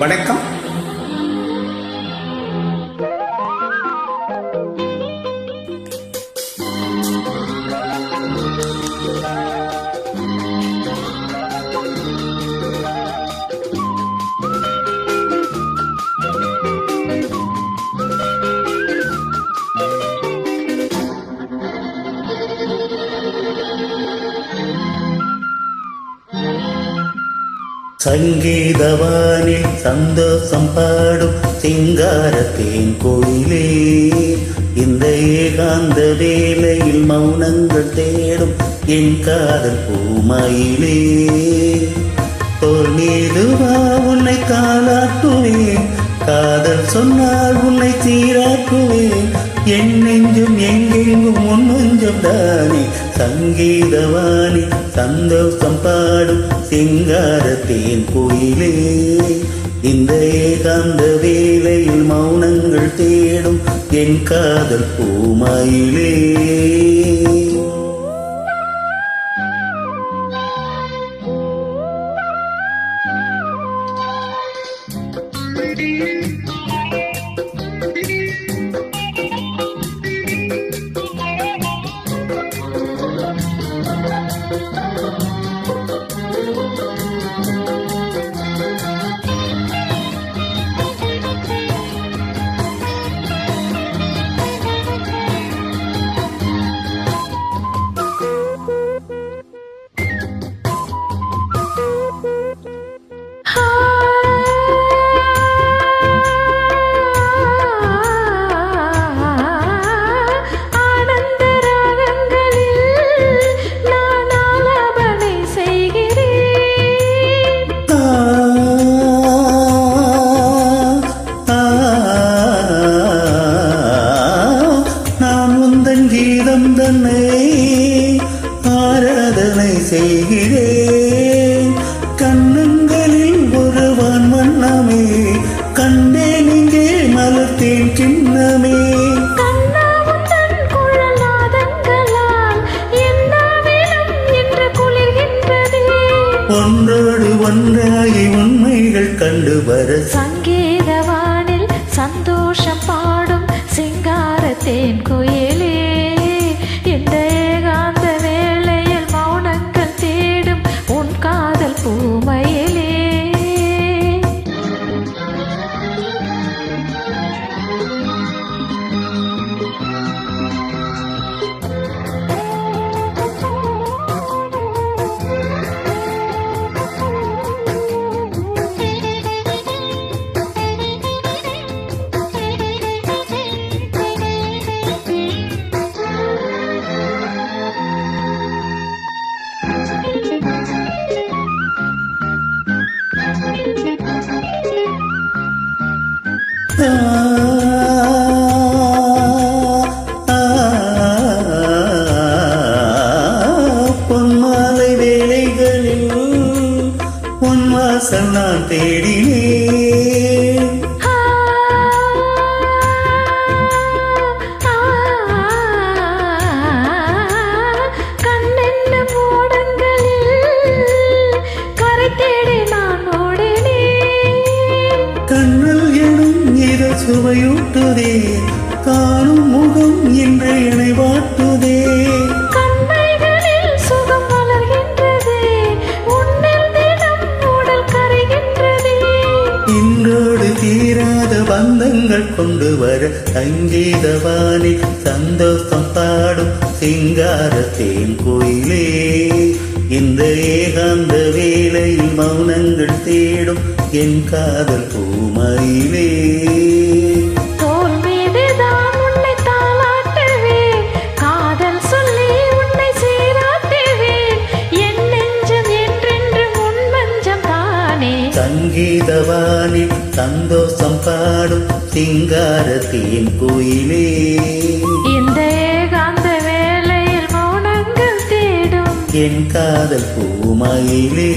வணக்கம். சங்கீதவானில் சந்தோஷம் பாடும் சிங்காரத்தேன் கோயிலே, இந்த ஏகாந்த வேளையில் மௌனங்கள் தேடும் என் காதல் பூமயிலே. தோல் மீதுவா உன்னை காலாட்டுவேன், காதல் சொன்னால் உன்னை சீராக்குவேன், என் நெஞ்சும் எங்கெங்கும் உன் நெஞ்சம் தானே. சங்கீதவாணி சந்தோஷம் பாடும் சிங்காரத்தேன் கோயிலே, இந்த ஏகாந்த வேளையில் மௌனங்கள் தேடும் என் காதல் பூமயிலே. கீதம் தன்னை ஆராதனை செய்கிறேன், கண்ணங்களில் ஒருவான் வண்ணமே கண்டேன், இங்கே மலர்த்தேன் கிண்ணமே. ஒன்றோடு ஒன்றாகி உண்மைகள் கண்டு வர சங்கீதவானில் சந்தோஷம் பாடும் சிங்காரத்தேன் கோயிலே, இந்த ஏகாந்த வேளையில் மௌனங்கள் தேடும் உன் காதல் பூமயிலே. பொன்மாலை வேளைகளில் உன் வாசல் நான் தேடினேன், கண்ணென்ன மோடங்களில் கரை தேடி நான் ஓடினேன். கண்ணல் எனும் இரு சுவையூட்டுதே, காணும் முகம் இன்று என்னை வாட்டுதே. கண்மைகளில் சுகம் வளர்கின்றதே, உன்னில் தினம் உடல் கரைகின்றதே. இன்றோடு தீராத பந்தங்கள் கொண்டு வர சங்கீதவாணி சந்தோஷம் பாடும் சிங்காரத்தேன் கோயிலே, இந்த ஏகாந்த வேளையில் மௌனங்கள் தேடும் என் காதல் பூமயிலே. தோல் மீதுதான் உன்னை தாளாட்டுவேன், காதல் சொல்லி உன்னை சீராட்டுவேன், என் நெஞ்சம் என்றென்றும் உன் மஞ்சம் தானே. சங்கீதவாணி சந்தோஷம் பாடும் சிங்காரத்தேன் கோயிலே, இந்த ஏகாந்த வேளையில் மௌனங்கள் தேடும் என் காதல் பூமயிலே.